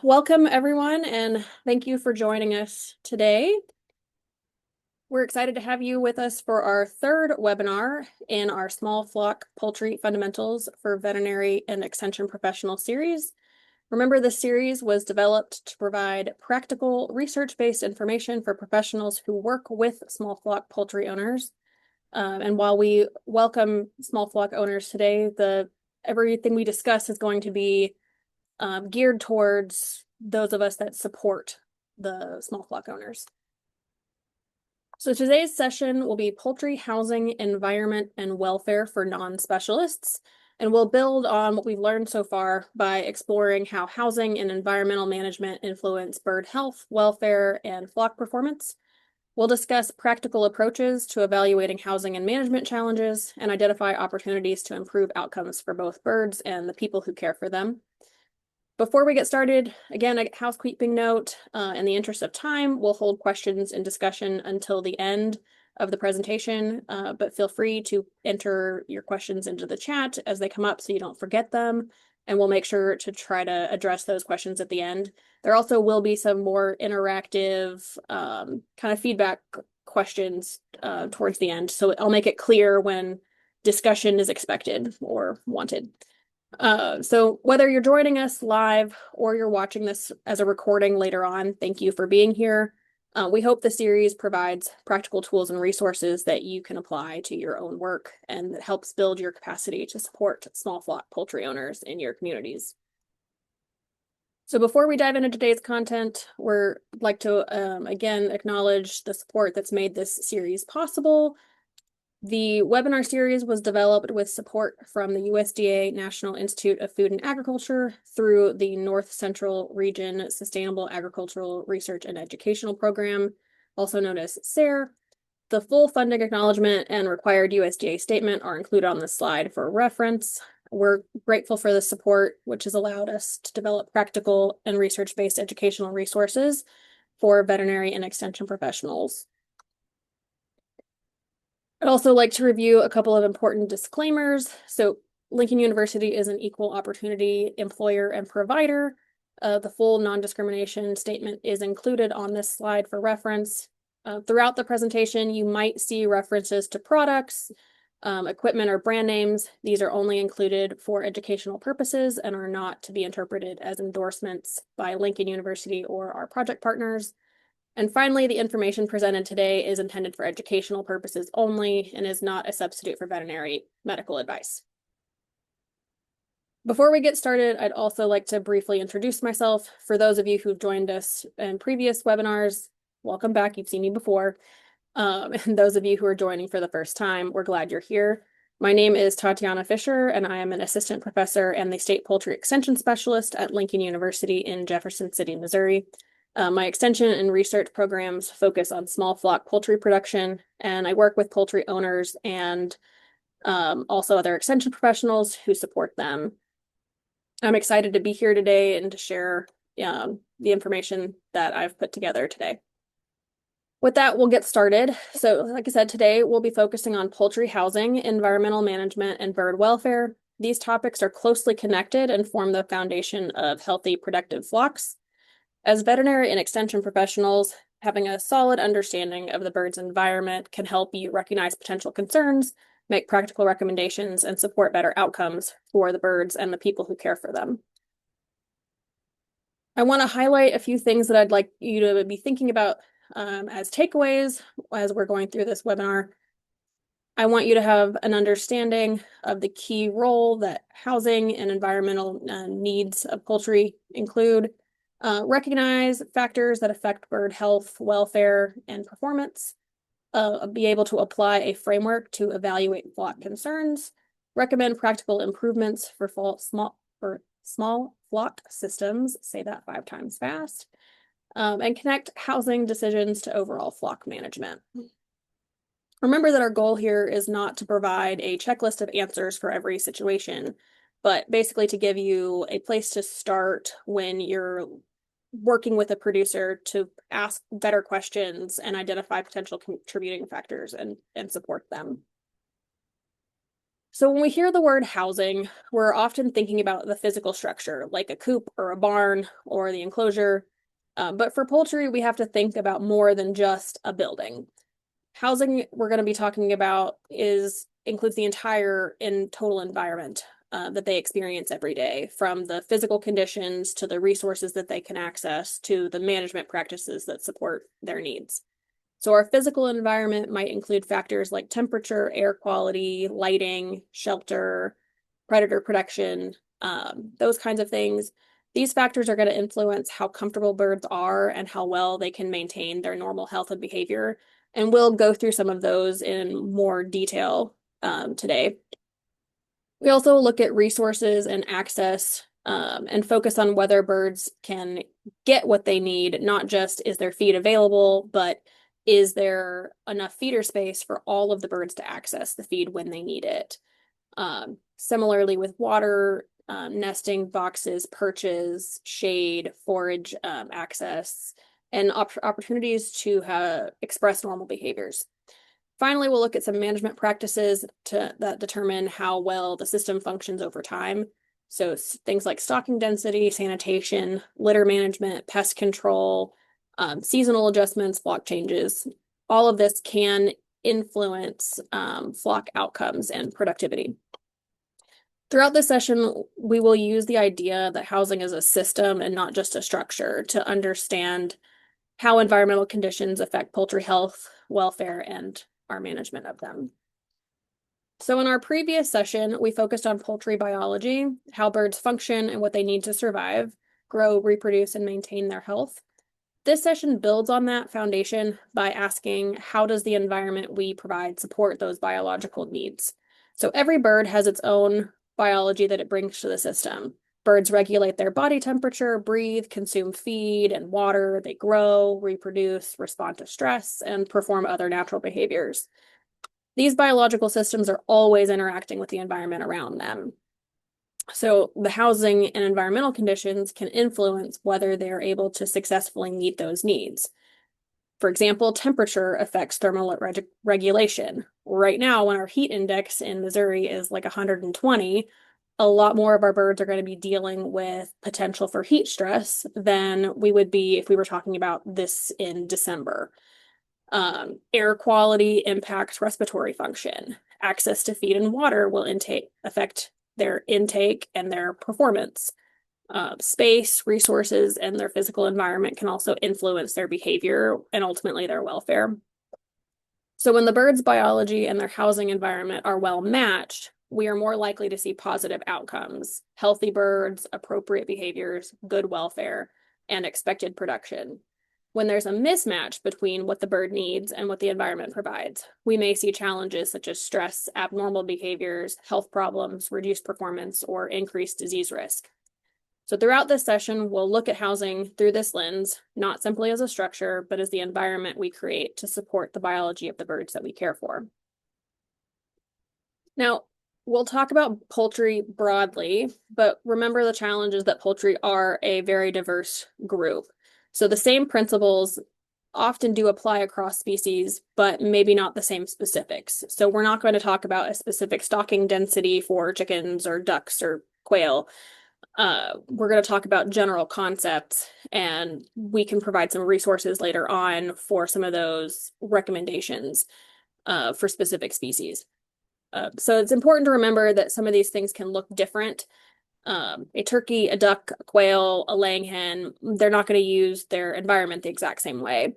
Welcome, everyone, and thank you for joining us today. We're excited to have you with us for our third webinar in our Small Flock Poultry Fundamentals for Veterinary and Extension Professional series. Remember, this series was developed to provide practical, research-based information for professionals who work with small flock poultry owners. And while we welcome small flock owners today, everything we discuss is going to be geared towards those of us that support the small flock owners. So today's session will be poultry housing, environment, and welfare for non-specialists, and we'll build on what we've learned so far by exploring how housing and environmental management influence bird health, welfare, and flock performance. We'll discuss practical approaches to evaluating housing and management challenges and identify opportunities to improve outcomes for both birds and the people who care for them. Before we get started, again, a housekeeping note, in the interest of time, we'll hold questions and discussion until the end of the presentation, but feel free to enter your questions into the chat as they come up so you don't forget them, and we'll make sure to try to address those questions at the end. There also will be some more interactive kind of feedback questions towards the end, so I'll make it clear when discussion is expected or wanted. So whether you're joining us live or you're watching this as a recording later on, thank you for being here. We hope the series provides practical tools and resources that you can apply to your own work and that helps build your capacity to support small flock poultry owners in your communities. So before we dive into today's content, we'd like to again acknowledge the support that's made this series possible. The webinar series was developed with support from the USDA National Institute of Food and Agriculture through the North Central Region Sustainable Agricultural Research and Educational Program, also known as SARE. The full funding acknowledgement and required USDA statement are included on this slide for reference. We're grateful for the support, which has allowed us to develop practical and research-based educational resources for veterinary and extension professionals. I'd also like to review a couple of important disclaimers. So Lincoln University is an equal opportunity employer and provider. The full non-discrimination statement is included on this slide for reference. Throughout the presentation, you might see references to products, equipment, or brand names. These are only included for educational purposes and are not to be interpreted as endorsements by Lincoln University or our project partners. And finally, the information presented today is intended for educational purposes only and is not a substitute for veterinary medical advice. Before we get started, I'd also like to briefly introduce myself. For those of you who've joined us in previous webinars, welcome back. You've seen me before. And those of you who are joining for the first time, we're glad you're here. My name is Tatiana Fisher, and I am an assistant professor and the State Poultry Extension Specialist at Lincoln University in Jefferson City, Missouri. My extension and research programs focus on small flock poultry production, and I work with poultry owners and also other extension professionals who support them. I'm excited to be here today and to share the information that I've put together today. With that, we'll get started. So, like I said, today we'll be focusing on poultry housing, environmental management, and bird welfare. These topics are closely connected and form the foundation of healthy, productive flocks. As veterinary and extension professionals, having a solid understanding of the bird's environment can help you recognize potential concerns, make practical recommendations, and support better outcomes for the birds and the people who care for them. I want to highlight a few things that I'd like you to be thinking about as takeaways as we're going through this webinar. I want you to have an understanding of the key role that housing and environmental needs of poultry include. Recognize factors that affect bird health, welfare, and performance. Be able to apply a framework to evaluate flock concerns. Recommend practical improvements for small flock systems. Say that 5 times fast. And connect housing decisions to overall flock management. Remember that our goal here is not to provide a checklist of answers for every situation, but basically to give you a place to start when you're working with a producer to ask better questions and identify potential contributing factors and support them. So when we hear the word housing, we're often thinking about the physical structure, like a coop or a barn or the enclosure. But for poultry, we have to think about more than just a building. Housing we're going to be talking about includes the entire in total environment that they experience every day, from the physical conditions to the resources that they can access to the management practices that support their needs. So our physical environment might include factors like temperature, air quality, lighting, shelter, predator protection, those kinds of things. These factors are going to influence how comfortable birds are and how well they can maintain their normal health and behavior. And we'll go through some of those in more detail today. We also look at resources and access and focus on whether birds can get what they need, not just is their feed available, but is there enough feeder space for all of the birds to access the feed when they need it. Similarly with water, nesting boxes, perches, shade, forage access, and opportunities to express normal behaviors. Finally, we'll look at some management practices that determine how well the system functions over time. So things like stocking density, sanitation, litter management, pest control, seasonal adjustments, flock changes. All of this can influence flock outcomes and productivity. Throughout this session, we will use the idea that housing is a system and not just a structure to understand how environmental conditions affect poultry health, welfare, and our management of them. So in our previous session, we focused on poultry biology, how birds function and what they need to survive, grow, reproduce, and maintain their health. This session builds on that foundation by asking, how does the environment we provide support those biological needs? So every bird has its own biology that it brings to the system. Birds regulate their body temperature, breathe, consume feed and water, they grow, reproduce, respond to stress, and perform other natural behaviors. These biological systems are always interacting with the environment around them. So the housing and environmental conditions can influence whether they're able to successfully meet those needs. For example, temperature affects thermal regulation. Right now, when our heat index in Missouri is like 120, a lot more of our birds are going to be dealing with potential for heat stress than we would be if we were talking about this in December. Air quality impacts respiratory function. Access to feed and water will affect their intake and their performance. Space, resources, and their physical environment can also influence their behavior and ultimately their welfare. So when the bird's biology and their housing environment are well matched, we are more likely to see positive outcomes, healthy birds, appropriate behaviors, good welfare, and expected production. When there's a mismatch between what the bird needs and what the environment provides, we may see challenges such as stress, abnormal behaviors, health problems, reduced performance, or increased disease risk. So throughout this session, we'll look at housing through this lens, not simply as a structure, but as the environment we create to support the biology of the birds that we care for. Now, we'll talk about poultry broadly, but remember the challenges that poultry are a very diverse group. So the same principles often do apply across species, but maybe not the same specifics. So we're not going to talk about a specific stocking density for chickens or ducks or quail. We're going to talk about general concepts, and we can provide some resources later on for some of those recommendations for specific species. So it's important to remember that some of these things can look different. A turkey, a duck, a quail, a laying hen, they're not going to use their environment the exact same way.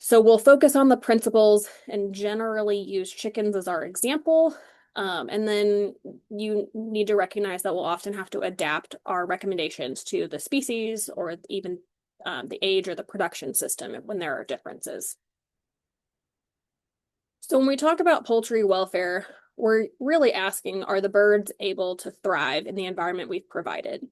So we'll focus on the principles and generally use chickens as our example. And then you need to recognize that we'll often have to adapt our recommendations to the species or even the age or the production system when there are differences. So when we talk about poultry welfare, we're really asking, are the birds able to thrive in the environment we've provided?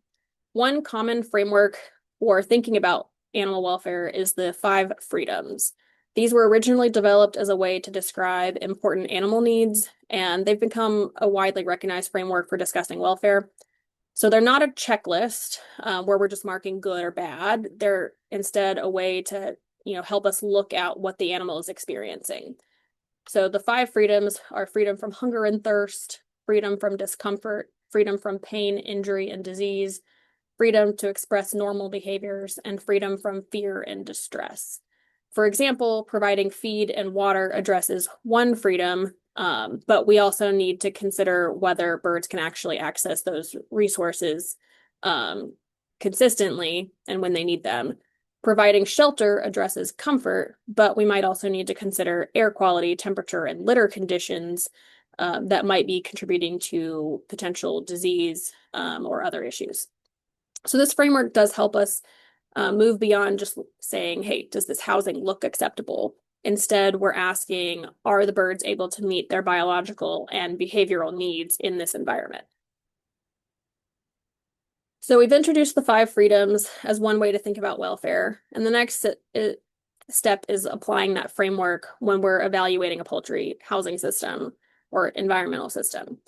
One common framework for thinking about animal welfare is the 5 freedoms. These were originally developed as a way to describe important animal needs, and they've become a widely recognized framework for discussing welfare. So they're not a checklist where we're just marking good or bad. They're instead a way to, help us look at what the animal is experiencing. So the 5 freedoms are freedom from hunger and thirst, freedom from discomfort, freedom from pain, injury, and disease, freedom to express normal behaviors, and freedom from fear and distress. For example, providing feed and water addresses one freedom, but we also need to consider whether birds can actually access those resources consistently and when they need them. Providing shelter addresses comfort, but we might also need to consider air quality, temperature, and litter conditions that might be contributing to potential disease or other issues. So this framework does help us move beyond just saying, hey, does this housing look acceptable? Instead, we're asking, are the birds able to meet their biological and behavioral needs in this environment? So we've introduced the 5 freedoms as one way to think about welfare. And the next step is applying that framework when we're evaluating a poultry housing system or environmental system.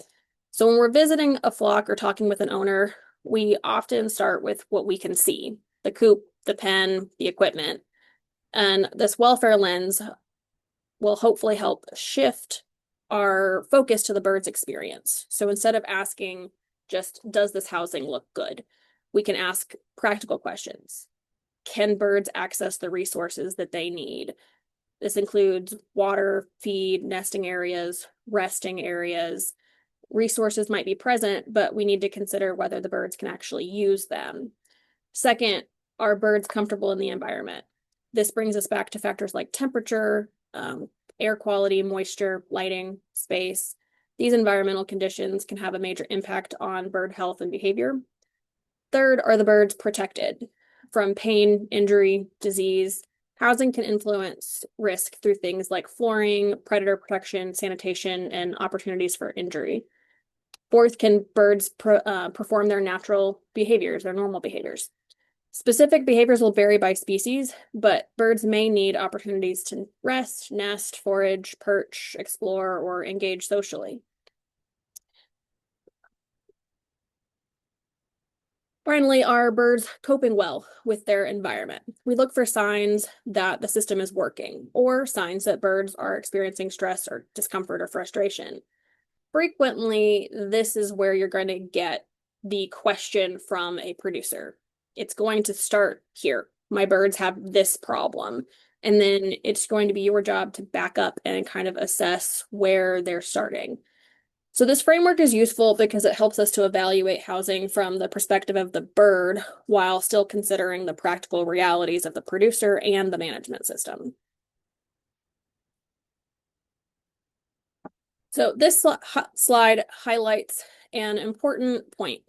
So when we're visiting a flock or talking with an owner, we often start with what we can see, the coop, the pen, the equipment. And this welfare lens will hopefully help shift our focus to the bird's experience. So instead of asking just, does this housing look good? We can ask practical questions. Can birds access the resources that they need? This includes water, feed, nesting areas, resting areas. Resources might be present, but we need to consider whether the birds can actually use them. Second, are birds comfortable in the environment? This brings us back to factors like temperature, air quality, moisture, lighting, space. These environmental conditions can have a major impact on bird health and behavior. Third, are the birds protected from pain, injury, disease? Housing can influence risk through things like flooring, predator protection, sanitation, and opportunities for injury. Fourth, can birds perform their natural behaviors, their normal behaviors? Specific behaviors will vary by species, but birds may need opportunities to rest, nest, forage, perch, explore, or engage socially. Finally, are birds coping well with their environment? We look for signs that the system is working, or signs that birds are experiencing stress or discomfort or frustration. Frequently, this is where you're going to get the question from a producer. It's going to start here. My birds have this problem. And then it's going to be your job to back up and kind of assess where they're starting. So this framework is useful because it helps us to evaluate housing from the perspective of the bird while still considering the practical realities of the producer and the management system. So this slide highlights an important point.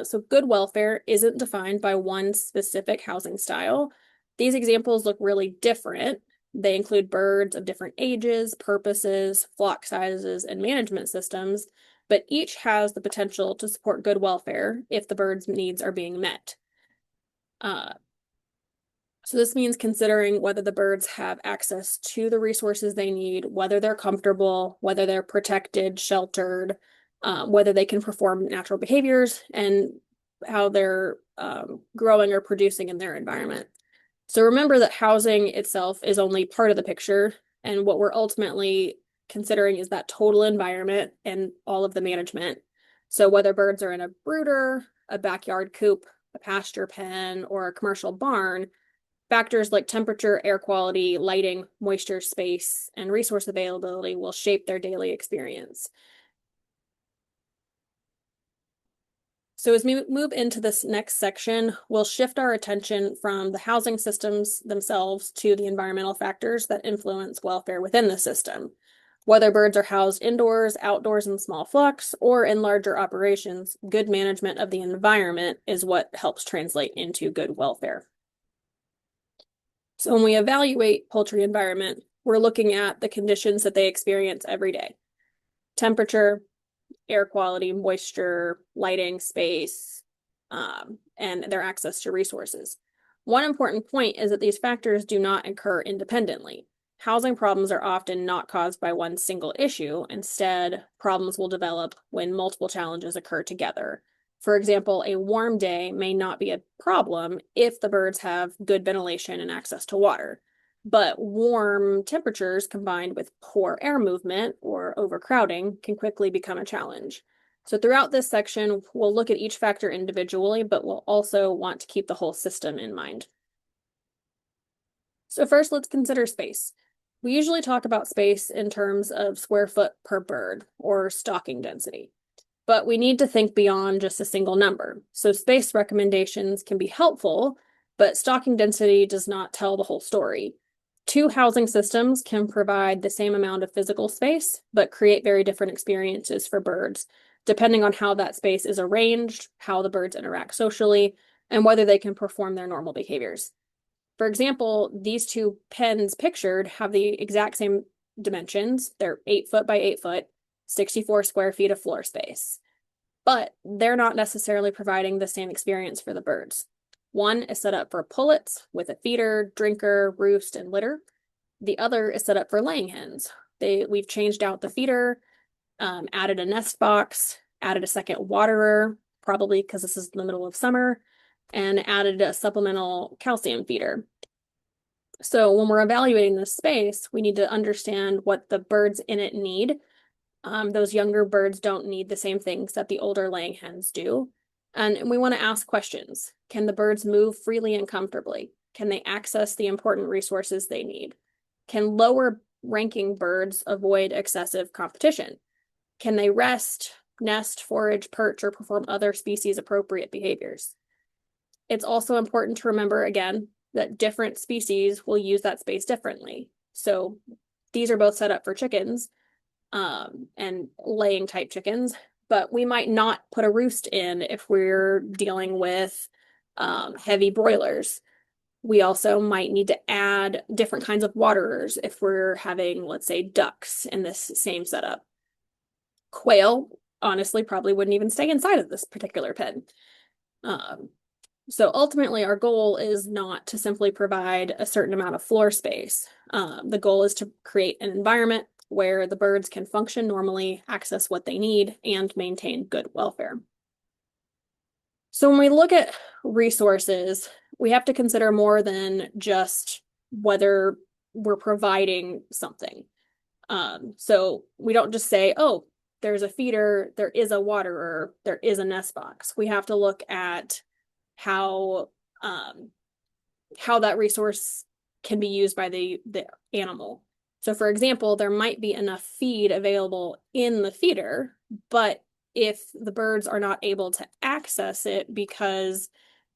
So good welfare isn't defined by one specific housing style. These examples look really different. They include birds of different ages, purposes, flock sizes, and management systems, but each has the potential to support good welfare if the bird's needs are being met. So this means considering whether the birds have access to the resources they need, whether they're comfortable, whether they're protected, sheltered, whether they can perform natural behaviors, and how they're growing or producing in their environment. So remember that housing itself is only part of the picture, and what we're ultimately considering is that total environment and all of the management. So whether birds are in a brooder, a backyard coop, a pasture pen, or a commercial barn, factors like temperature, air quality, lighting, moisture, space, and resource availability will shape their daily experience. So as we move into this next section, we'll shift our attention from the housing systems themselves to the environmental factors that influence welfare within the system. Whether birds are housed indoors, outdoors in small flocks, or in larger operations, good management of the environment is what helps translate into good welfare. So when we evaluate poultry environment, we're looking at the conditions that they experience every day. Temperature, air quality, moisture, lighting, space, and their access to resources. One important point is that these factors do not occur independently. Housing problems are often not caused by one single issue. Instead, problems will develop when multiple challenges occur together. For example, a warm day may not be a problem if the birds have good ventilation and access to water. But warm temperatures combined with poor air movement or overcrowding can quickly become a challenge. So throughout this section, we'll look at each factor individually, but we'll also want to keep the whole system in mind. So first, let's consider space. We usually talk about space in terms of square foot per bird or stocking density, but we need to think beyond just a single number. So space recommendations can be helpful, but stocking density does not tell the whole story. Two housing systems can provide the same amount of physical space, but create very different experiences for birds, depending on how that space is arranged, how the birds interact socially, and whether they can perform their normal behaviors. For example, these two pens pictured have the exact same dimensions. They're 8 foot by 8 foot, 64 square feet of floor space, but they're not necessarily providing the same experience for the birds. One is set up for pullets with a feeder, drinker, roost, and litter. The other is set up for laying hens. We've changed out the feeder, added a nest box, added a second waterer, probably because this is the middle of summer, and added a supplemental calcium feeder. So when we're evaluating this space, we need to understand what the birds in it need. Those younger birds don't need the same things that the older laying hens do. And we want to ask questions. Can the birds move freely and comfortably? Can they access the important resources they need? Can lower ranking birds avoid excessive competition? Can they rest, nest, forage, perch, or perform other species appropriate behaviors? It's also important to remember, again, that different species will use that space differently. So these are both set up for chickens and laying type chickens, but we might not put a roost in if we're dealing with heavy broilers. We also might need to add different kinds of waterers if we're having, let's say, ducks in this same setup. Quail, honestly, probably wouldn't even stay inside of this particular pen. So ultimately, our goal is not to simply provide a certain amount of floor space. The goal is to create an environment where the birds can function normally, access what they need, and maintain good welfare. So when we look at resources, we have to consider more than just whether we're providing something. So we don't just say, oh, there's a feeder, there is a waterer, there is a nest box. We have to look at how that resource can be used by the animal. So for example, there might be enough feed available in the feeder, but if the birds are not able to access it because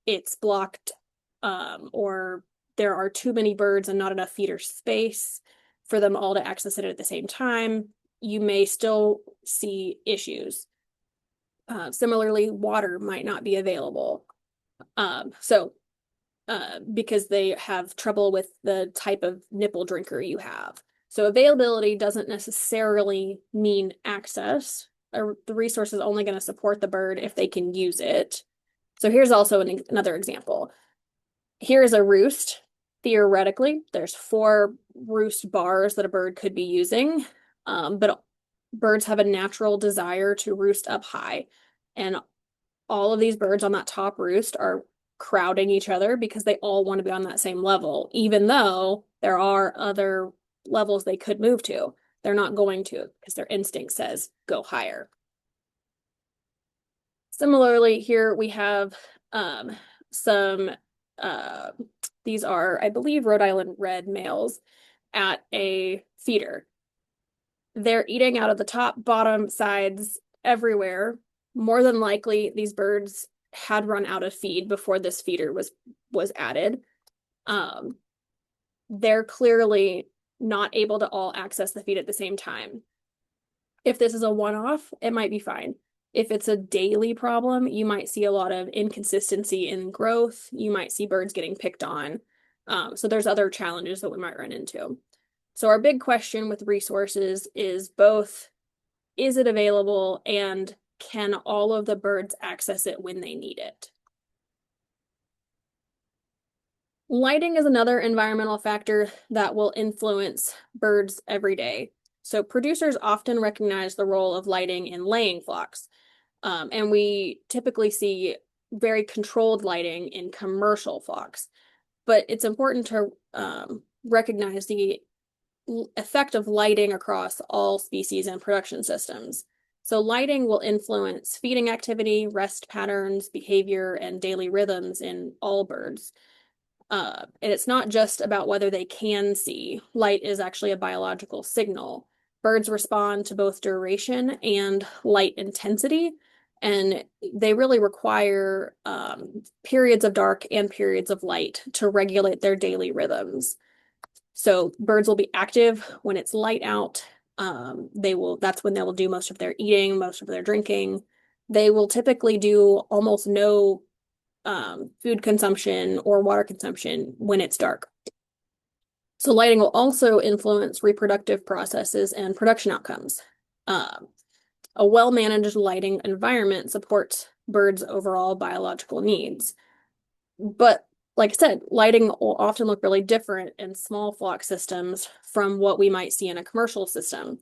it's blocked or there are too many birds and not enough feeder space for them all to access it at the same time, you may still see issues. Similarly, water might not be available. Because they have trouble with the type of nipple drinker you have. So availability doesn't necessarily mean access. The resource is only going to support the bird if they can use it. So here's also another example. Here's a roost. Theoretically, there's 4 roost bars that a bird could be using, but birds have a natural desire to roost up high. And all of these birds on that top roost are crowding each other because they all want to be on that same level, even though there are other levels they could move to. They're not going to because their instinct says go higher. Similarly, here we have some, these are, I believe, Rhode Island red males at a feeder. They're eating out of the top, bottom, sides, everywhere. More than likely, these birds had run out of feed before this feeder was added. They're clearly not able to all access the feed at the same time. If this is a one-off, it might be fine. If it's a daily problem, you might see a lot of inconsistency in growth. You might see birds getting picked on. So there's other challenges that we might run into. So our big question with resources is both, is it available and can all of the birds access it when they need it? Lighting is another environmental factor that will influence birds every day. So producers often recognize the role of lighting in laying flocks. And we typically see very controlled lighting in commercial flocks. But it's important to recognize the effect of lighting across all species and production systems. So lighting will influence feeding activity, rest patterns, behavior, and daily rhythms in all birds. And it's not just about whether they can see. Light is actually a biological signal. Birds respond to both duration and light intensity, and they really require periods of dark and periods of light to regulate their daily rhythms. So birds will be active when it's light out. That's when they will do most of their eating, most of their drinking. They will typically do almost no food consumption or water consumption when it's dark. So lighting will also influence reproductive processes and production outcomes. A well-managed lighting environment supports birds' overall biological needs. But like I said, lighting will often look really different in small flock systems from what we might see in a commercial system.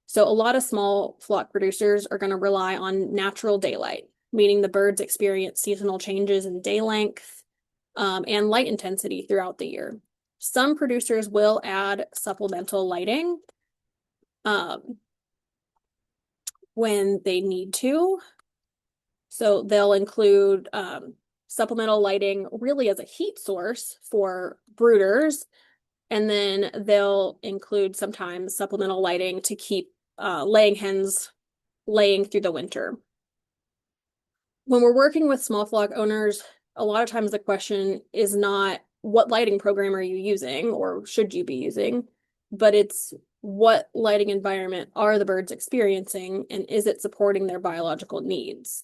So a lot of small flock producers are going to rely on natural daylight, meaning the birds experience seasonal changes in day length and light intensity throughout the year. Some producers will add supplemental lighting when they need to. So they'll include supplemental lighting really as a heat source for brooders, and then they'll include sometimes supplemental lighting to keep laying hens laying through the winter. When we're working with small flock owners, a lot of times the question is not what lighting program are you using or should you be using, but it's what lighting environment are the birds experiencing and is it supporting their biological needs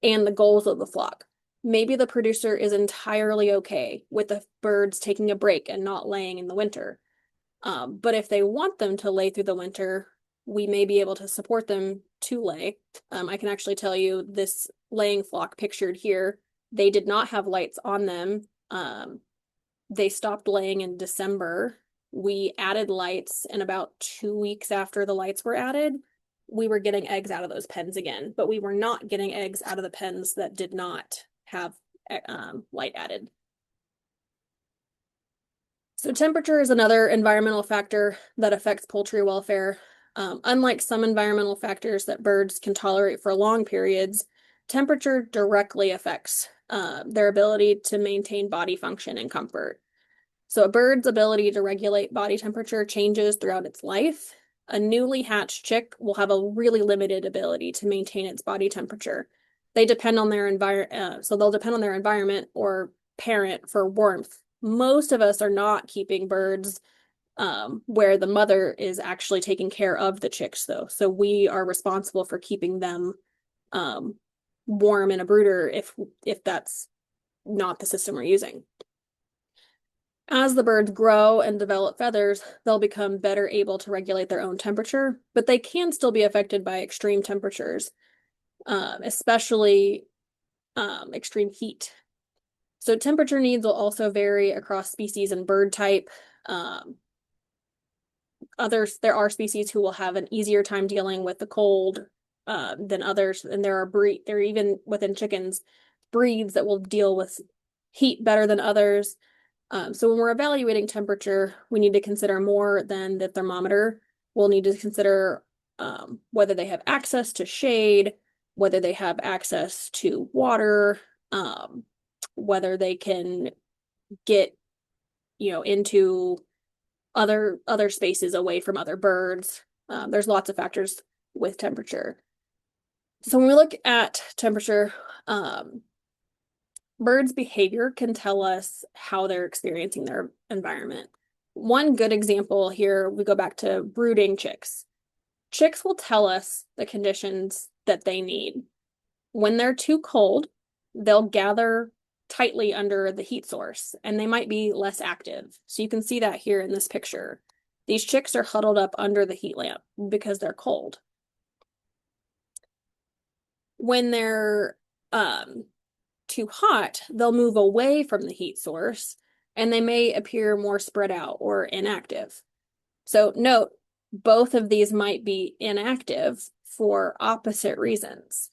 and the goals of the flock. Maybe the producer is entirely okay with the birds taking a break and not laying in the winter. But if they want them to lay through the winter, we may be able to support them to lay. I can actually tell you this laying flock pictured here, they did not have lights on them. They stopped laying in December. We added lights, and about 2 weeks after the lights were added, we were getting eggs out of those pens again, but we were not getting eggs out of the pens that did not have light added. So temperature is another environmental factor that affects poultry welfare. Unlike some environmental factors that birds can tolerate for long periods, temperature directly affects their ability to maintain body function and comfort. So a bird's ability to regulate body temperature changes throughout its life. A newly hatched chick will have a really limited ability to maintain its body temperature. They depend on their so they'll depend on their environment or parent for warmth. Most of us are not keeping birds where the mother is actually taking care of the chicks, though. So we are responsible for keeping them warm in a brooder if that's not the system we're using. As the birds grow and develop feathers, they'll become better able to regulate their own temperature, but they can still be affected by extreme temperatures, especially extreme heat. So temperature needs will also vary across species and bird type. There are species who will have an easier time dealing with the cold than others, and there are even within chickens breeds that will deal with heat better than others. So when we're evaluating temperature, we need to consider more than the thermometer. We'll need to consider whether they have access to shade, whether they have access to water, whether they can get, into other spaces away from other birds. There's lots of factors with temperature. So when we look at temperature, birds' behavior can tell us how they're experiencing their environment. One good example here, we go back to brooding chicks. Chicks will tell us the conditions that they need. When they're too cold, they'll gather tightly under the heat source, and they might be less active. So you can see that here in this picture. These chicks are huddled up under the heat lamp because they're cold. When they're too hot, they'll move away from the heat source and they may appear more spread out or inactive. So note, both of these might be inactive for opposite reasons.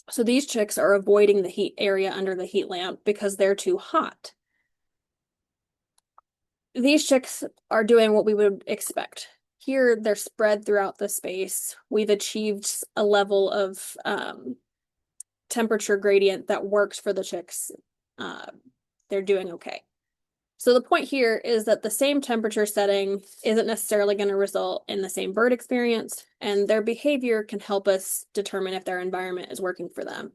So these chicks are avoiding the heat area under the heat lamp because they're too hot. These chicks are doing what we would expect. Here, they're spread throughout the space. We've achieved a level of temperature gradient that works for the chicks. They're doing okay. So the point here is that the same temperature setting isn't necessarily going to result in the same bird experience, and their behavior can help us determine if their environment is working for them.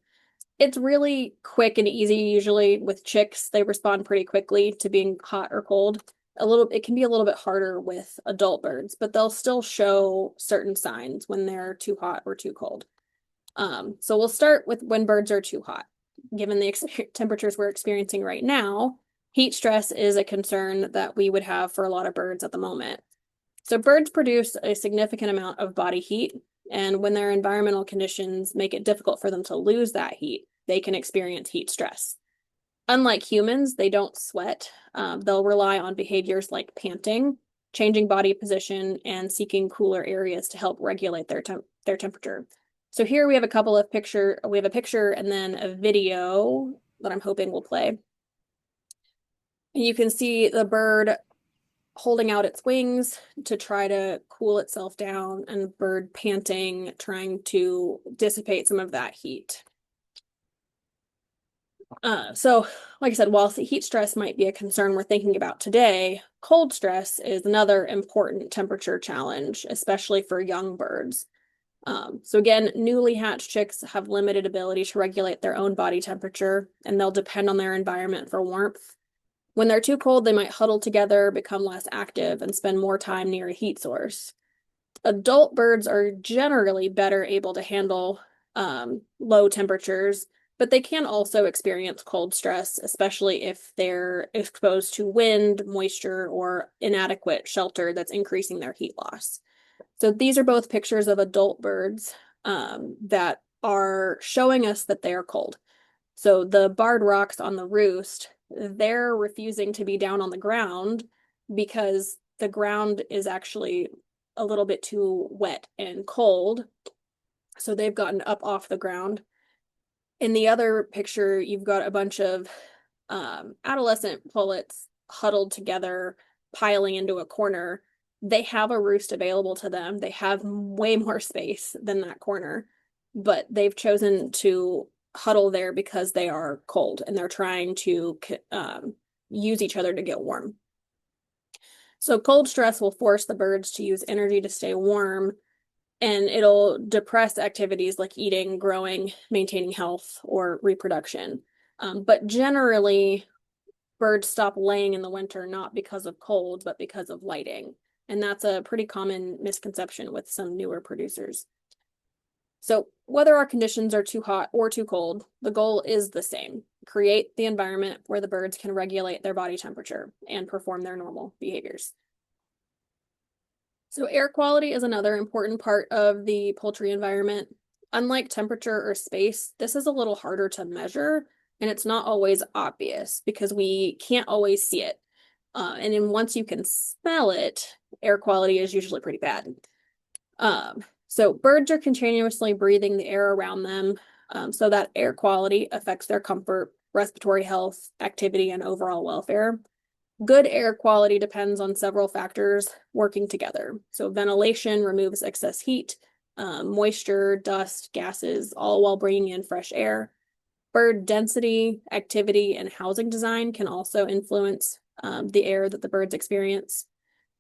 It's really quick and easy usually with chicks. They respond pretty quickly to being hot or cold. It can be a little bit harder with adult birds, but they'll still show certain signs when they're too hot or too cold. So we'll start with when birds are too hot. Given the temperatures we're experiencing right now, heat stress is a concern that we would have for a lot of birds at the moment. So birds produce a significant amount of body heat, and when their environmental conditions make it difficult for them to lose that heat, they can experience heat stress. Unlike humans, they don't sweat. They'll rely on behaviors like panting, changing body position, and seeking cooler areas to help regulate their temperature. So here we have a picture and then a video that I'm hoping will play. And you can see the bird holding out its wings to try to cool itself down, and the bird panting, trying to dissipate some of that heat. So, like I said, while heat stress might be a concern we're thinking about today, cold stress is another important temperature challenge, especially for young birds. So again, newly hatched chicks have limited ability to regulate their own body temperature, and they'll depend on their environment for warmth. When they're too cold, they might huddle together, become less active, and spend more time near a heat source. Adult birds are generally better able to handle low temperatures, but they can also experience cold stress, especially if they're exposed to wind, moisture, or inadequate shelter that's increasing their heat loss. So these are both pictures of adult birds that are showing us that they are cold. So the barred rocks on the roost, they're refusing to be down on the ground because the ground is actually a little bit too wet and cold. So they've gotten up off the ground. In the other picture, you've got a bunch of adolescent pullets huddled together, piling into a corner. They have a roost available to them. They have way more space than that corner, but they've chosen to huddle there because they are cold and they're trying to use each other to get warm. So cold stress will force the birds to use energy to stay warm, and it'll depress activities like eating, growing, maintaining health, or reproduction. But generally, birds stop laying in the winter not because of cold, but because of lighting. And that's a pretty common misconception with some newer producers. So whether our conditions are too hot or too cold, the goal is the same: create the environment where the birds can regulate their body temperature and perform their normal behaviors. So air quality is another important part of the poultry environment. Unlike temperature or space, this is a little harder to measure, and it's not always obvious because we can't always see it. And then once you can smell it, air quality is usually pretty bad. So birds are continuously breathing the air around them, so that air quality affects their comfort, respiratory health, activity, and overall welfare. Good air quality depends on several factors working together. So ventilation removes excess heat, moisture, dust, gases, all while bringing in fresh air. Bird density, activity, and housing design can also influence the air that the birds experience.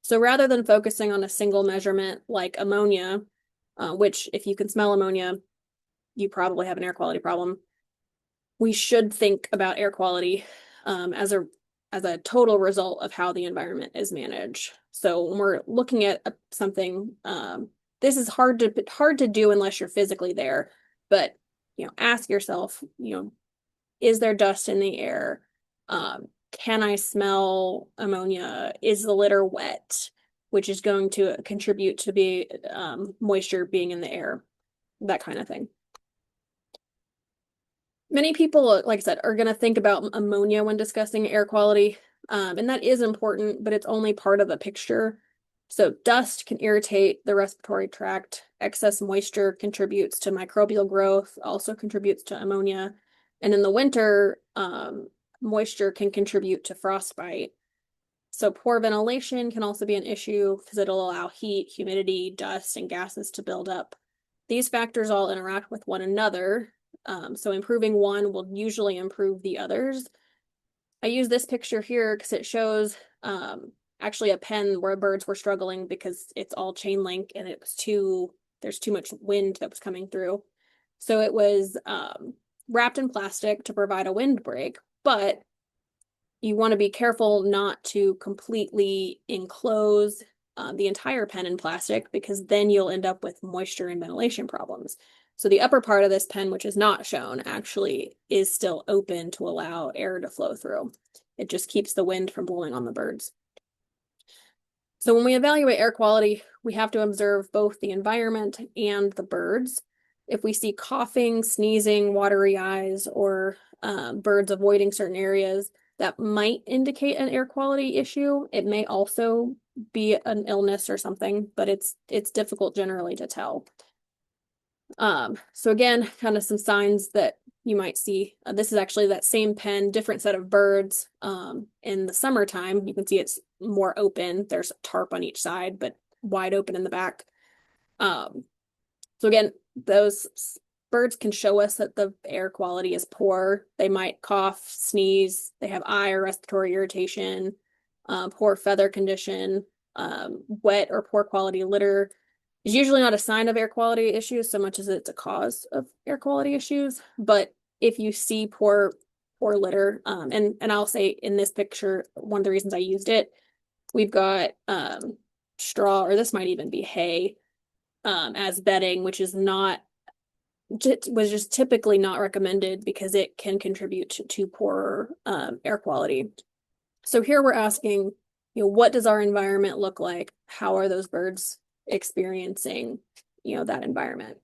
So rather than focusing on a single measurement like ammonia, which if you can smell ammonia, you probably have an air quality problem, we should think about air quality as a total result of how the environment is managed. So when we're looking at something, this is hard to do unless you're physically there, but ask yourself, is there dust in the air? Can I smell ammonia? Is the litter wet? Which is going to contribute to moisture being in the air, that kind of thing. Many people, like I said, are going to think about ammonia when discussing air quality, and that is important, but it's only part of the picture. So dust can irritate the respiratory tract. Excess moisture contributes to microbial growth, also contributes to ammonia. And in the winter, moisture can contribute to frostbite. So poor ventilation can also be an issue because it'll allow heat, humidity, dust, and gases to build up. These factors all interact with one another. So improving one will usually improve the others. I use this picture here because it shows actually a pen where birds were struggling because it's all chain link and there's too much wind that was coming through. So it was wrapped in plastic to provide a windbreak, but you want to be careful not to completely enclose the entire pen in plastic because then you'll end up with moisture and ventilation problems. So the upper part of this pen, which is not shown, actually is still open to allow air to flow through. It just keeps the wind from blowing on the birds. So when we evaluate air quality, we have to observe both the environment and the birds. If we see coughing, sneezing, watery eyes, or birds avoiding certain areas, that might indicate an air quality issue. It may also be an illness or something, but it's difficult generally to tell. So again, kind of some signs that you might see. This is actually that same pen, different set of birds. In the summertime, you can see it's more open. There's a tarp on each side, but wide open in the back. So again, those birds can show us that the air quality is poor. They might cough, sneeze, they have eye or respiratory irritation, poor feather condition, wet or poor quality litter is usually not a sign of air quality issues so much as it's a cause of air quality issues. But if you see poor litter, and I'll say in this picture, one of the reasons I used it, we've got straw, or this might even be hay, as bedding, which is not was just typically not recommended because it can contribute to poor air quality. So here we're asking, what does our environment look like? How are those birds experiencing, that environment?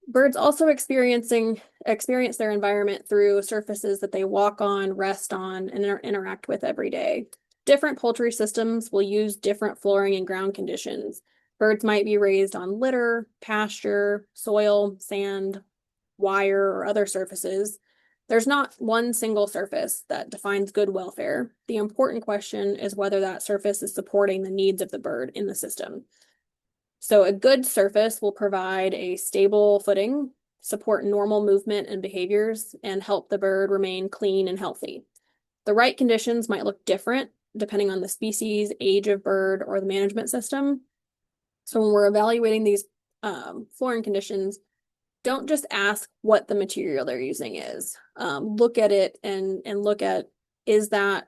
Birds also experience their environment through surfaces that they walk on, rest on, and interact with every day. Different poultry systems will use different flooring and ground conditions. Birds might be raised on litter, pasture, soil, sand, wire, or other surfaces. There's not one single surface that defines good welfare. The important question is whether that surface is supporting the needs of the bird in the system. So a good surface will provide a stable footing, support normal movement and behaviors, and help the bird remain clean and healthy. The right conditions might look different depending on the species, age of bird, or the management system. So when we're evaluating these flooring conditions, don't just ask what the material they're using is. Look at it and look at, is that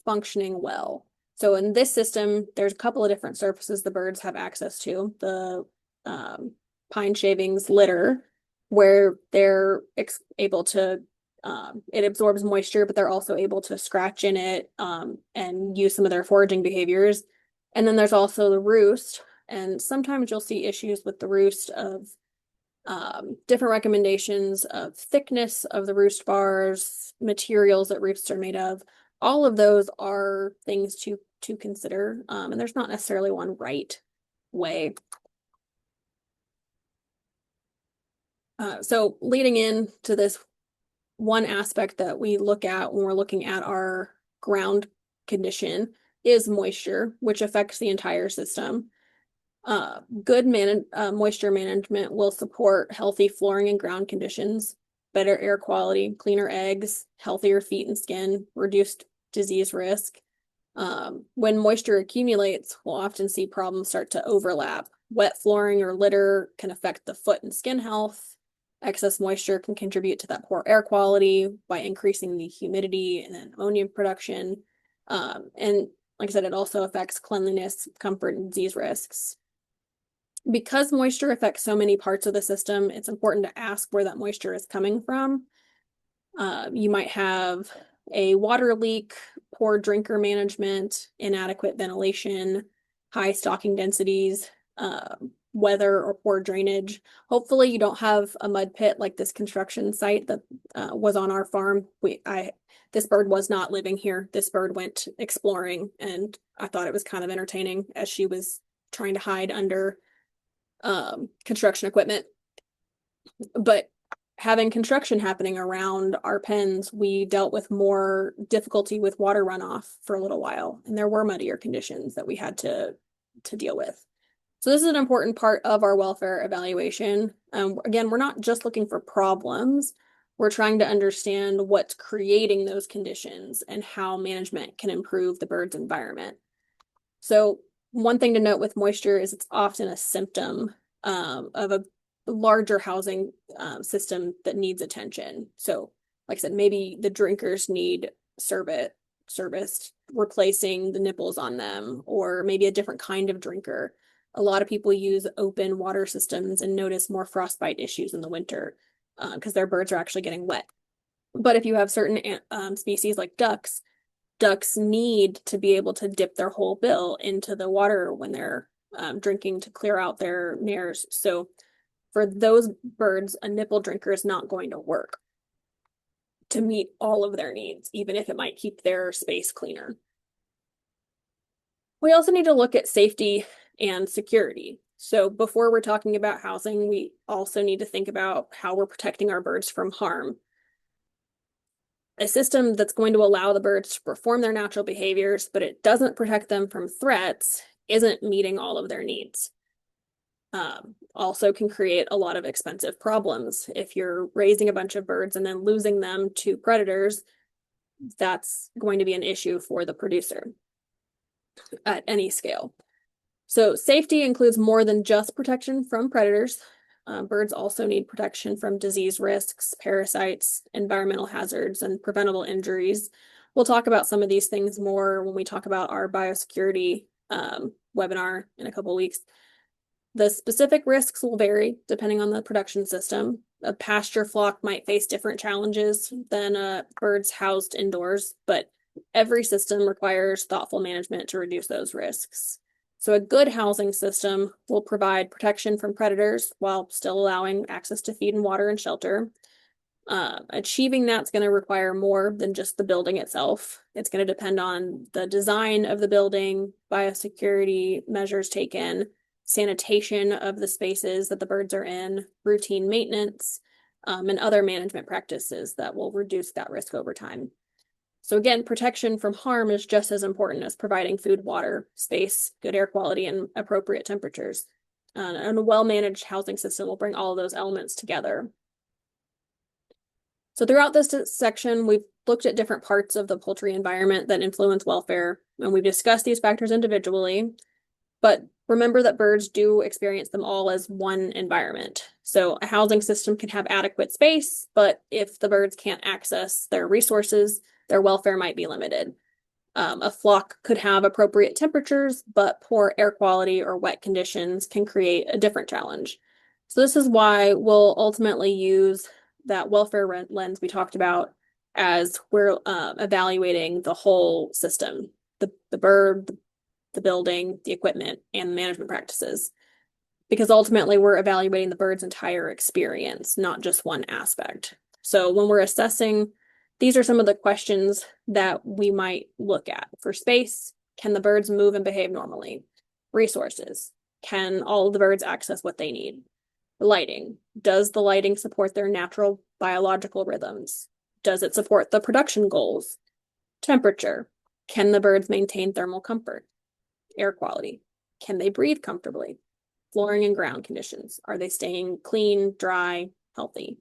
functioning well? So in this system, there's a couple of different surfaces the birds have access to. The pine shavings litter, where they're able to, it absorbs moisture, but they're also able to scratch in it and use some of their foraging behaviors. And then there's also the roost. And sometimes you'll see issues with the roost of different recommendations of thickness of the roost bars, materials that roosts are made of. All of those are things to consider, and there's not necessarily one right way. So leading into this, one aspect that we look at when we're looking at our ground condition is moisture, which affects the entire system. Good moisture management will support healthy flooring and ground conditions, better air quality, cleaner eggs, healthier feet and skin, reduced disease risk. When moisture accumulates, we'll often see problems start to overlap. Wet flooring or litter can affect the foot and skin health. Excess moisture can contribute to that poor air quality by increasing the humidity and then ammonia production. And like I said, it also affects cleanliness, comfort, and disease risks. Because moisture affects so many parts of the system, it's important to ask where that moisture is coming from. You might have a water leak, poor drinker management, inadequate ventilation, high stocking densities, weather or poor drainage. Hopefully you don't have a mud pit like this construction site that was on our farm. This bird was not living here. This bird went exploring, and I thought it was kind of entertaining as she was trying to hide under construction equipment. But having construction happening around our pens, we dealt with more difficulty with water runoff for a little while, and there were muddier conditions that we had to deal with. So this is an important part of our welfare evaluation. Again, we're not just looking for problems. We're trying to understand what's creating those conditions and how management can improve the bird's environment. So one thing to note with moisture is it's often a symptom of a larger housing system that needs attention. So like I said, maybe the drinkers need serviced, replacing the nipples on them, or maybe a different kind of drinker. A lot of people use open water systems and notice more frostbite issues in the winter because their birds are actually getting wet. But if you have certain species like ducks, ducks need to be able to dip their whole bill into the water when they're drinking to clear out their nares. So for those birds, a nipple drinker is not going to work to meet all of their needs, even if it might keep their space cleaner. We also need to look at safety and security. So before we're talking about housing, we also need to think about how we're protecting our birds from harm. A system that's going to allow the birds to perform their natural behaviors, but it doesn't protect them from threats, isn't meeting all of their needs. Also can create a lot of expensive problems. If you're raising a bunch of birds and then losing them to predators, that's going to be an issue for the producer at any scale. So safety includes more than just protection from predators. Birds also need protection from disease risks, parasites, environmental hazards, and preventable injuries. We'll talk about some of these things more when we talk about our biosecurity webinar in a couple of weeks. The specific risks will vary depending on the production system. A pasture flock might face different challenges than birds housed indoors, but every system requires thoughtful management to reduce those risks. So a good housing system will provide protection from predators while still allowing access to feed and water and shelter. Achieving that's going to require more than just the building itself. It's going to depend on the design of the building, biosecurity measures taken, sanitation of the spaces that the birds are in, routine maintenance, and other management practices that will reduce that risk over time. So again, protection from harm is just as important as providing food, water, space, good air quality, and appropriate temperatures. And a well-managed housing system will bring all of those elements together. So throughout this section, we've looked at different parts of the poultry environment that influence welfare, and we've discussed these factors individually, but remember that birds do experience them all as one environment. So a housing system can have adequate space, but if the birds can't access their resources, their welfare might be limited. A flock could have appropriate temperatures, but poor air quality or wet conditions can create a different challenge. So this is why we'll ultimately use that welfare lens we talked about as we're evaluating the whole system, the bird, the building, the equipment, and management practices. Because ultimately we're evaluating the bird's entire experience, not just one aspect. So when we're assessing, these are some of the questions that we might look at. For space, can the birds move and behave normally? Resources, can all of the birds access what they need? Lighting, does the lighting support their natural biological rhythms? Does it support the production goals? Temperature, can the birds maintain thermal comfort? Air quality, can they breathe comfortably? Flooring and ground conditions, are they staying clean, dry, healthy?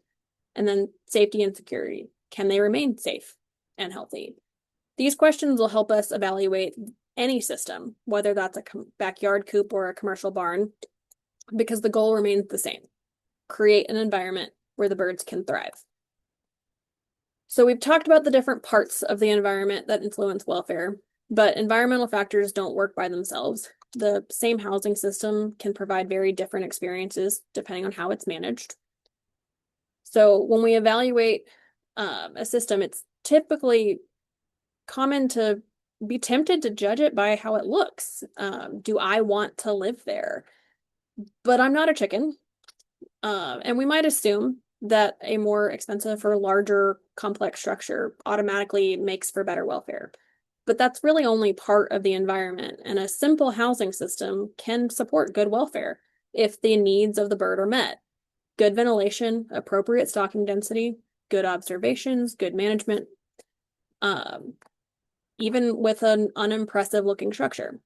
And then safety and security, can they remain safe and healthy? These questions will help us evaluate any system, whether that's a backyard coop or a commercial barn, because the goal remains the same: create an environment where the birds can thrive. So we've talked about the different parts of the environment that influence welfare, but environmental factors don't work by themselves. The same housing system can provide very different experiences depending on how it's managed. So when we evaluate a system, it's typically common to be tempted to judge it by how it looks. Do I want to live there? But I'm not a chicken. And we might assume that a more expensive or larger complex structure automatically makes for better welfare. But that's really only part of the environment, and a simple housing system can support good welfare if the needs of the bird are met. good ventilation, appropriate stocking density, good observations, good management, even with an unimpressive looking structure.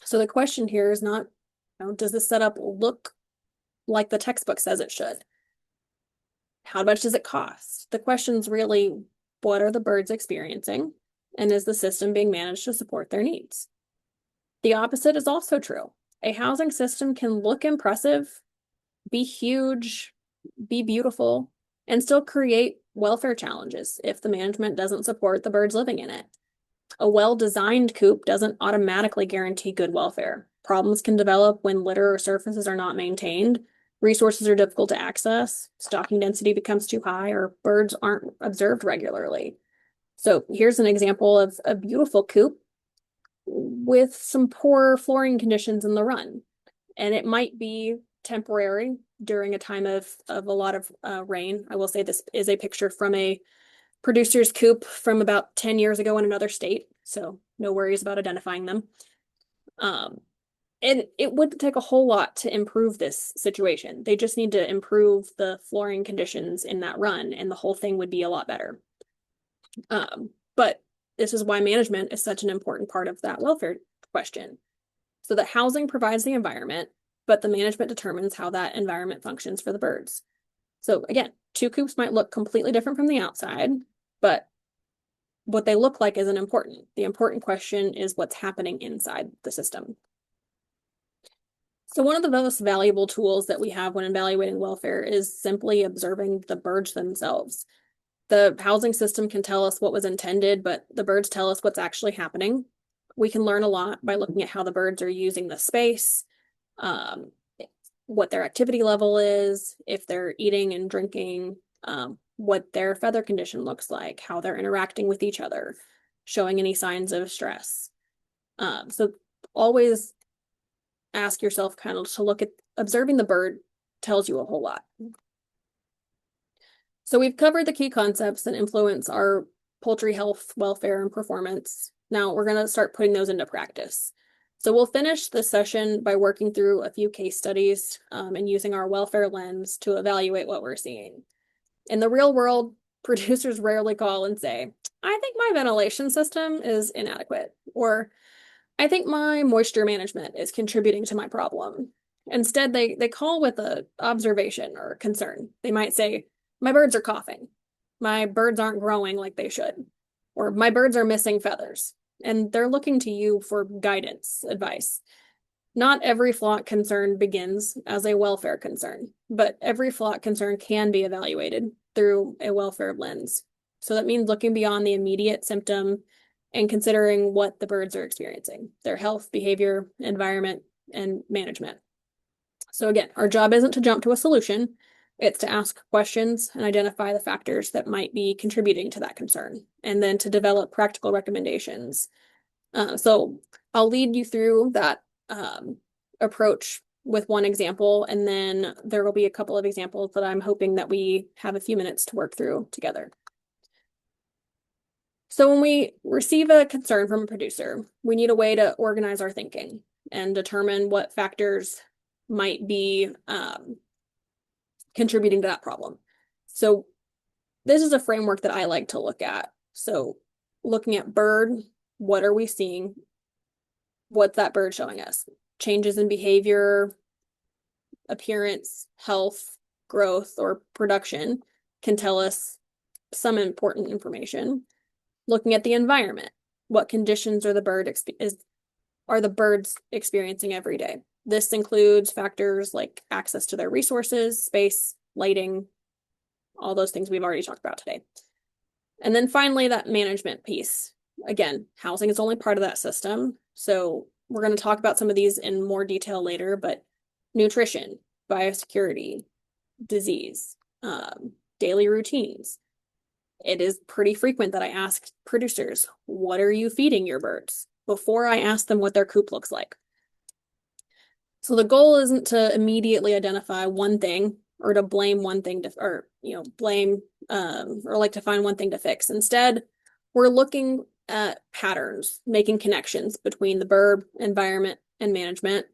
So the question here is not, does this setup look like the textbook says it should? How much does it cost? The question's really, what are the birds experiencing? And is the system being managed to support their needs? The opposite is also true. A housing system can look impressive, be huge, be beautiful, and still create welfare challenges if the management doesn't support the birds living in it. A well-designed coop doesn't automatically guarantee good welfare. Problems can develop when litter or surfaces are not maintained, resources are difficult to access, stocking density becomes too high, or birds aren't observed regularly. So here's an example of a beautiful coop with some poor flooring conditions in the run. And it might be temporary during a time of a lot of rain. I will say this is a picture from a producer's coop from about 10 years ago in another state, so no worries about identifying them. And it wouldn't take a whole lot to improve this situation. They just need to improve the flooring conditions in that run, and the whole thing would be a lot better. But this is why management is such an important part of that welfare question. So that housing provides the environment, but the management determines how that environment functions for the birds. So again, two coops might look completely different from the outside, but what they look like isn't important. The important question is what's happening inside the system. So one of the most valuable tools that we have when evaluating welfare is simply observing the birds themselves. The housing system can tell us what was intended, but the birds tell us what's actually happening. We can learn a lot by looking at how the birds are using the space, what their activity level is, if they're eating and drinking, what their feather condition looks like, how they're interacting with each other, showing any signs of stress. So always ask yourself kind of to look at observing the bird tells you a whole lot. So we've covered the key concepts that influence our poultry health, welfare, and performance. Now we're going to start putting those into practice. So we'll finish this session by working through a few case studies and using our welfare lens to evaluate what we're seeing. In the real world, producers rarely call and say, I think my ventilation system is inadequate, or I think my moisture management is contributing to my problem. Instead, they call with an observation or a concern. They might say, my birds are coughing. My birds aren't growing like they should. Or my birds are missing feathers. And they're looking to you for guidance, advice. Not every flock concern begins as a welfare concern, but every flock concern can be evaluated through a welfare lens. So that means looking beyond the immediate symptom and considering what the birds are experiencing, their health, behavior, environment, and management. So again, our job isn't to jump to a solution. It's to ask questions and identify the factors that might be contributing to that concern, and then to develop practical recommendations. So I'll lead you through that approach with one example, and then there will be a couple of examples that I'm hoping that we have a few minutes to work through together. So when we receive a concern from a producer, we need a way to organize our thinking and determine what factors might be contributing to that problem. So this is a framework that I like to look at. So looking at bird, what are we seeing? What's that bird showing us? Changes in behavior, appearance, health, growth, or production can tell us some important information. Looking at the environment, what conditions are the birds experiencing every day? This includes factors like access to their resources, space, lighting, all those things we've already talked about today. And then finally, that management piece. Again, housing is only part of that system. So we're going to talk about some of these in more detail later, but nutrition, biosecurity, disease, daily routines. It is pretty frequent that I ask producers, what are you feeding your birds? Before I ask them what their coop looks like. So the goal isn't to immediately identify one thing or to blame one thing to, or, blame, or like to find one thing to fix. Instead, we're looking at patterns, making connections between the bird, environment, and management.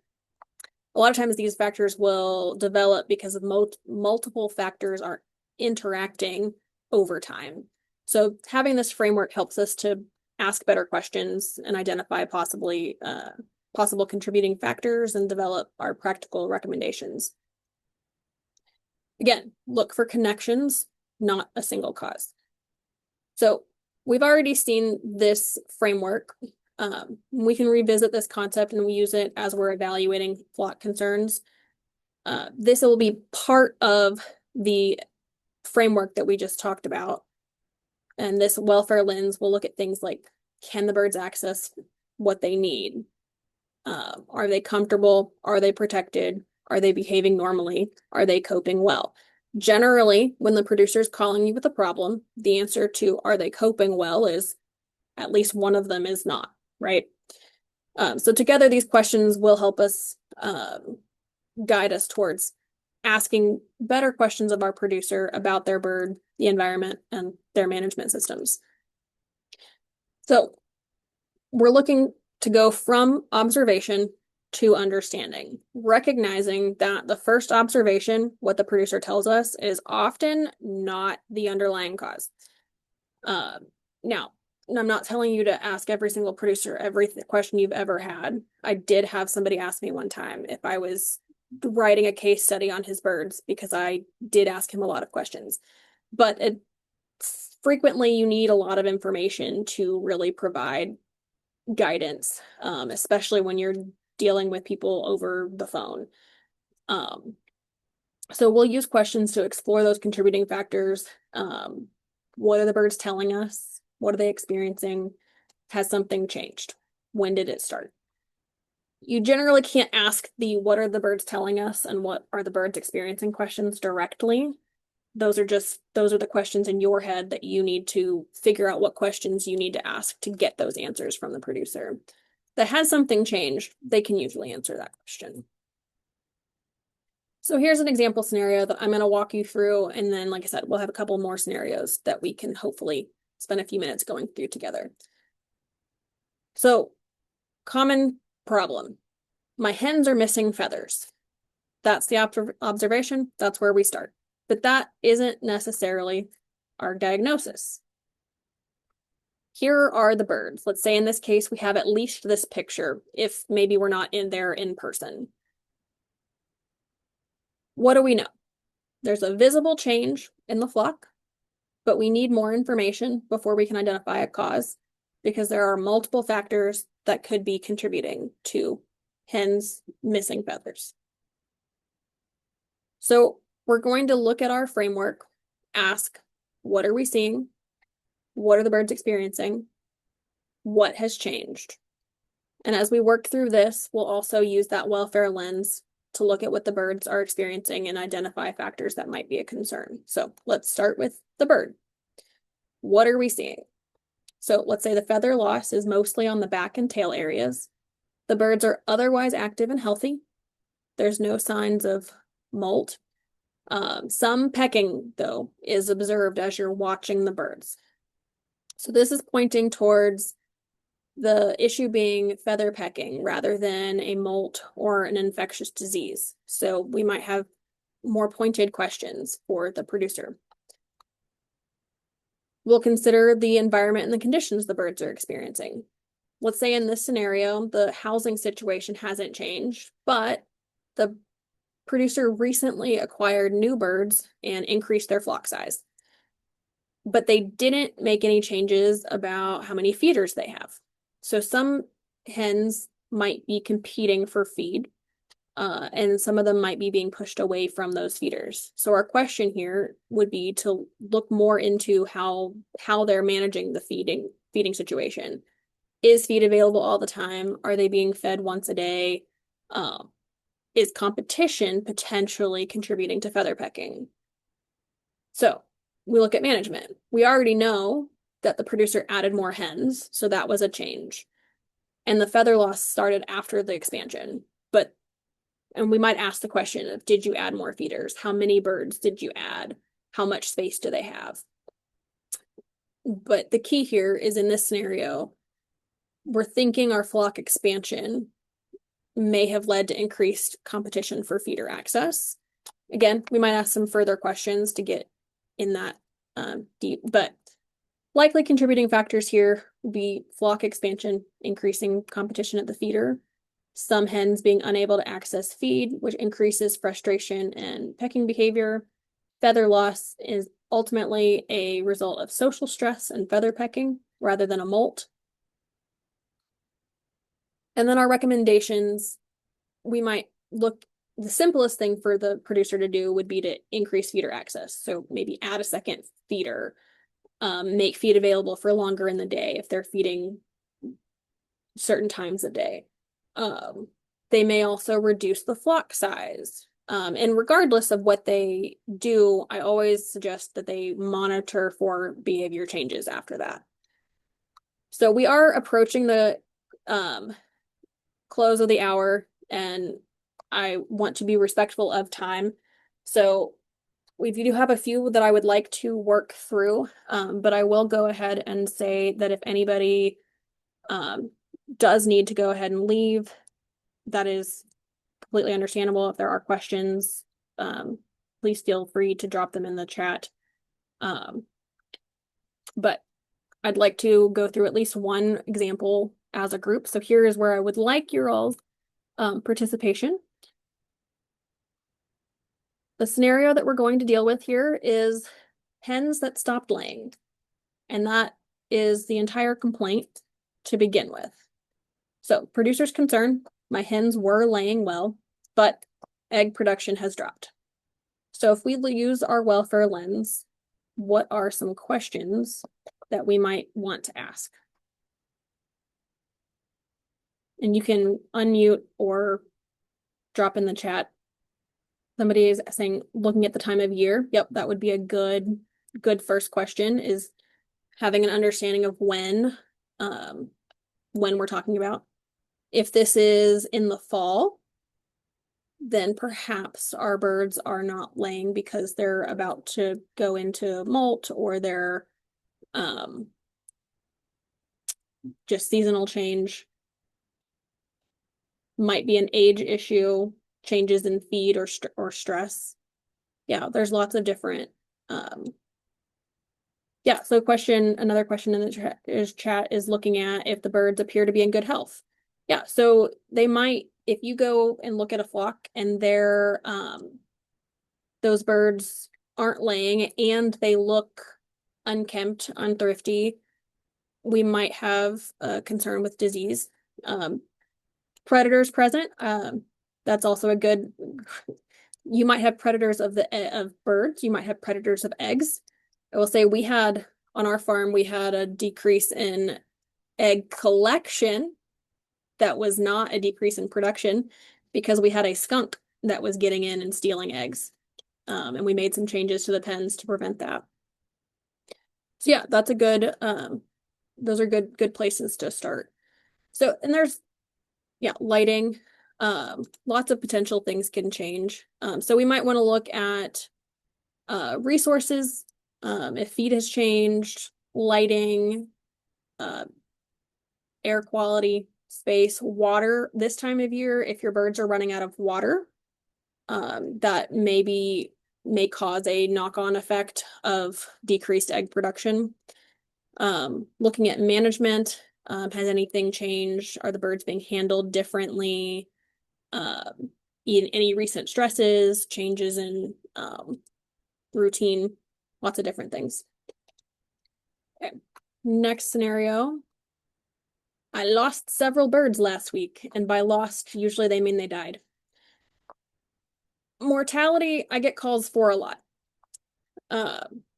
a lot of times these factors will develop because of multiple factors are interacting over time. So having this framework helps us to ask better questions and identify possible contributing factors and develop our practical recommendations. Again, look for connections, not a single cause. So we've already seen this framework. We can revisit this concept and we use it as we're evaluating flock concerns. This will be part of the framework that we just talked about. And this welfare lens will look at things like, can the birds access what they need? Are they comfortable? Are they protected? Are they behaving normally? Are they coping well? Generally, when the producer is calling you with a problem, the answer to are they coping well is at least one of them is not, right? So together, these questions will help us guide us towards asking better questions of our producer about their bird, the environment, and their management systems. So we're looking to go from observation to understanding, recognizing that the first observation, what the producer tells us, is often not the underlying cause. Now, I'm not telling you to ask every single producer every question you've ever had. I did have somebody ask me one time if I was writing a case study on his birds because I did ask him a lot of questions. But frequently you need a lot of information to really provide guidance, especially when you're dealing with people over the phone. So we'll use questions to explore those contributing factors. What are the birds telling us? What are they experiencing? Has something changed? When did it start? You generally can't ask the what are the birds telling us and what are the birds experiencing questions directly. Those are the questions in your head that you need to figure out what questions you need to ask to get those answers from the producer. That has something changed, they can usually answer that question. So here's an example scenario that I'm going to walk you through. And then, like I said, we'll have a couple more scenarios that we can hopefully spend a few minutes going through together. So, common problem. My hens are missing feathers. That's the observation. That's where we start. But that isn't necessarily our diagnosis. Here are the birds. Let's say in this case, we have at least this picture, if maybe we're not in there in person. What do we know? There's a visible change in the flock, but we need more information before we can identify a cause because there are multiple factors that could be contributing to hens missing feathers. So we're going to look at our framework, ask, what are we seeing? What are the birds experiencing? What has changed? And as we work through this, we'll also use that welfare lens to look at what the birds are experiencing and identify factors that might be a concern. So let's start with the bird. What are we seeing? So let's say the feather loss is mostly on the back and tail areas. The birds are otherwise active and healthy. There's no signs of molt. Some pecking, though, is observed as you're watching the birds. So this is pointing towards the issue being feather pecking rather than a molt or an infectious disease. So we might have more pointed questions for the producer. We'll consider the environment and the conditions the birds are experiencing. Let's say in this scenario, the housing situation hasn't changed, but the producer recently acquired new birds and increased their flock size. But they didn't make any changes about how many feeders they have. So some hens might be competing for feed, and some of them might be being pushed away from those feeders. So our question here would be to look more into how they're managing the feeding situation. Is feed available all the time? Are they being fed once a day? Is competition potentially contributing to feather pecking? So we look at management. We already know that the producer added more hens, so that was a change. And the feather loss started after the expansion. And we might ask the question of, did you add more feeders? How many birds did you add? How much space do they have? But the key here is in this scenario, we're thinking our flock expansion may have led to increased competition for feeder access. Again, we might ask some further questions to get in that deep, but likely contributing factors here would be flock expansion, increasing competition at the feeder, some hens being unable to access feed, which increases frustration and pecking behavior. Feather loss is ultimately a result of social stress and feather pecking rather than a molt. And then our recommendations, we might look, the simplest thing for the producer to do would be to increase feeder access. So maybe add a second feeder, make feed available for longer in the day if they're feeding certain times a day. They may also reduce the flock size. And regardless of what they do, I always suggest that they monitor for behavior changes after that. So we are approaching the close of the hour, and I want to be respectful of time. So we do have a few that I would like to work through, but I will go ahead and say that if anybody does need to go ahead and leave, that is completely understandable. If there are questions, please feel free to drop them in the chat. But I'd like to go through at least one example as a group. So here is where I would like your all's participation. The scenario that we're going to deal with here is hens that stopped laying. And that is the entire complaint to begin with. So producer's concern, my hens were laying well, but egg production has dropped. So if we use our welfare lens, what are some questions that we might want to ask? And you can unmute or drop in the chat. Somebody is saying, looking at the time of year. Yep, that would be a good first question, is having an understanding of when we're talking about. If this is in the fall, then perhaps our birds are not laying because they're about to go into molt, or they're just seasonal change. Might be an age issue, changes in feed or stress. Yeah, there's lots of different yeah, so another question in the chat is looking at if the birds appear to be in good health. Yeah, so they might, if you go and look at a flock and they're those birds aren't laying and they look unkempt, unthrifty, we might have a concern with disease. Predators present, that's also a good, you might have predators of birds, you might have predators of eggs. I will say on our farm, we had a decrease in egg collection that was not a decrease in production because we had a skunk that was getting in and stealing eggs. And we made some changes to the pens to prevent that. So yeah, that's a good, those are good places to start. So, and there's, yeah, lighting, lots of potential things can change. So we might want to look at resources, if feed has changed, lighting, air quality, space, water. This time of year, if your birds are running out of water, that may cause a knock-on effect of decreased egg production. Looking at management, has anything changed? Are the birds being handled differently? Any recent stresses, changes in routine, lots of different things. Okay, next scenario. I lost several birds last week, and by lost, usually they mean they died. Mortality, I get calls for a lot.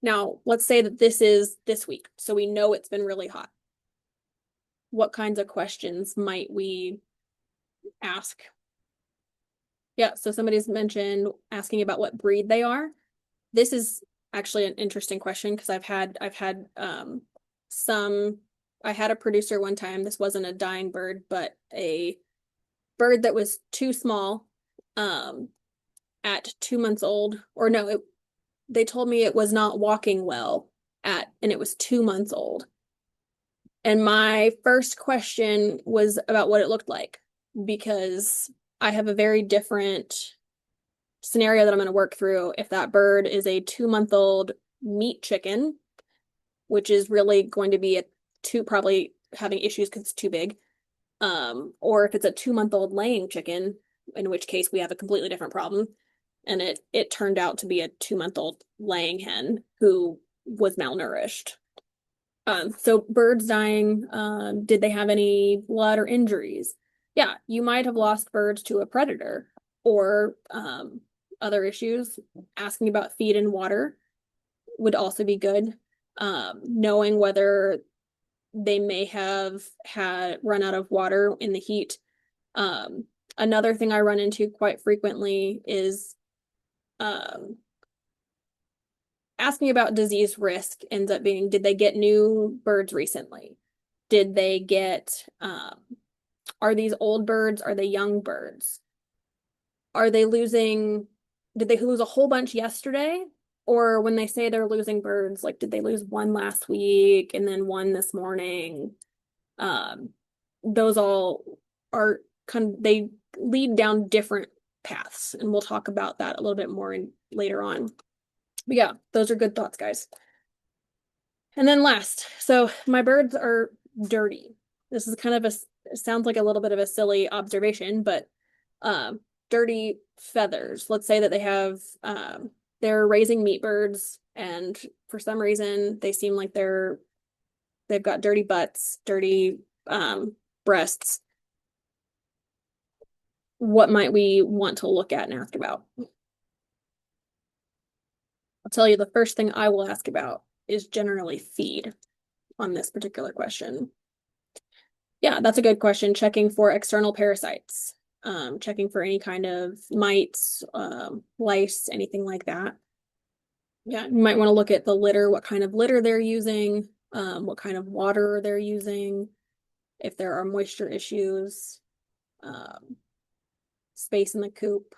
Now, let's say that this is this week, so we know it's been really hot. What kinds of questions might we ask? Yeah, so somebody's mentioned asking about what breed they are. This is actually an interesting question because I had a producer one time, this wasn't a dying bird, but a bird that was too small at 2 months old, or no, they told me it was not walking well and it was 2 months old. And my first question was about what it looked like. because I have a very different scenario that I'm going to work through if that bird is a 2-month-old meat chicken, which is really going to be probably having issues because it's too big. Or if it's a 2-month-old laying chicken, in which case we have a completely different problem. And it turned out to be a 2-month-old laying hen who was malnourished. So birds dying, did they have any blood or injuries? Yeah, you might have lost birds to a predator or other issues. Asking about feed and water would also be good. Knowing whether they may have had run out of water in the heat. Another thing I run into quite frequently is asking about disease risk ends up being, did they get new birds recently? Did they get, are these old birds? Are they young birds? Are they losing, did they lose a whole bunch yesterday? Or when they say they're losing birds, like, did they lose one last week and then one this morning? Those all are they lead down different paths, and we'll talk about that a little bit more later on. But yeah, those are good thoughts, guys. And then last, so my birds are dirty. This is kind of it sounds like a little bit of a silly observation, but dirty feathers. Let's say that they have they're raising meat birds, and for some reason they seem like they've got dirty butts, dirty breasts. What might we want to look at and ask about? I'll tell you, the first thing I will ask about is generally feed on this particular question. Yeah, that's a good question. Checking for external parasites, checking for any kind of mites, lice, anything like that. Yeah, you might want to look at the litter, what kind of litter they're using, what kind of water they're using, if there are moisture issues, space in the coop,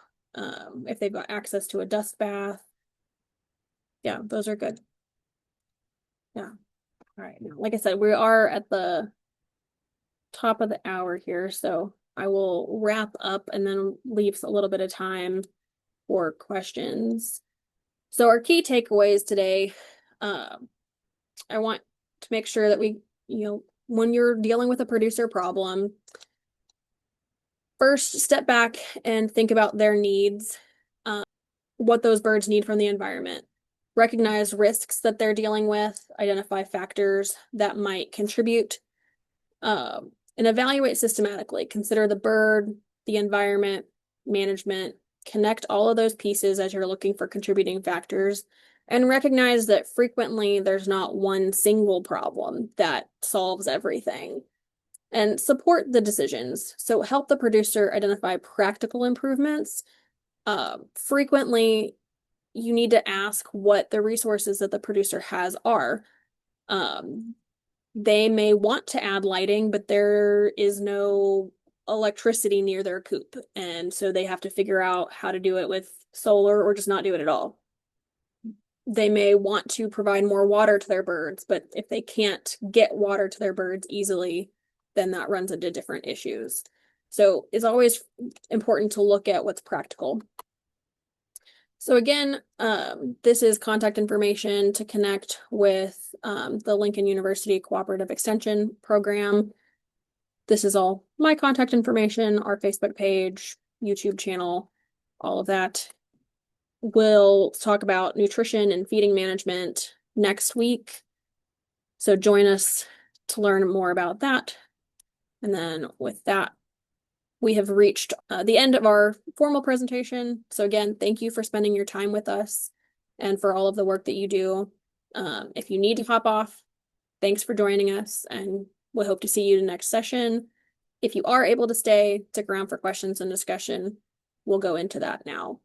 if they've got access to a dust bath. Yeah, those are good. Yeah. All right. Now, like I said, we are at the top of the hour here, so I will wrap up and then leave a little bit of time for questions. So our key takeaways today, I want to make sure that when you're dealing with a producer problem, first step back and think about their needs, what those birds need from the environment. Recognize risks that they're dealing with, identify factors that might contribute, and evaluate systematically. Consider the bird, the environment, management, connect all of those pieces as you're looking for contributing factors, and recognize that frequently there's not one single problem that solves everything. And support the decisions. So help the producer identify practical improvements. Frequently, you need to ask what the resources that the producer has are. They may want to add lighting, but there is no electricity near their coop. And so they have to figure out how to do it with solar or just not do it at all. They may want to provide more water to their birds, but if they can't get water to their birds easily, then that runs into different issues. So it's always important to look at what's practical. So again, this is contact information to connect with the Lincoln University Cooperative Extension Program. This is all my contact information, our Facebook page, YouTube channel, all of that. We'll talk about nutrition and feeding management next week. So join us to learn more about that. And then with that, we have reached the end of our formal presentation. So again, thank you for spending your time with us and for all of the work that you do. If you need to hop off, thanks for joining us, and we hope to see you in the next session. If you are able to stay, stick around for questions and discussion. We'll go into that now.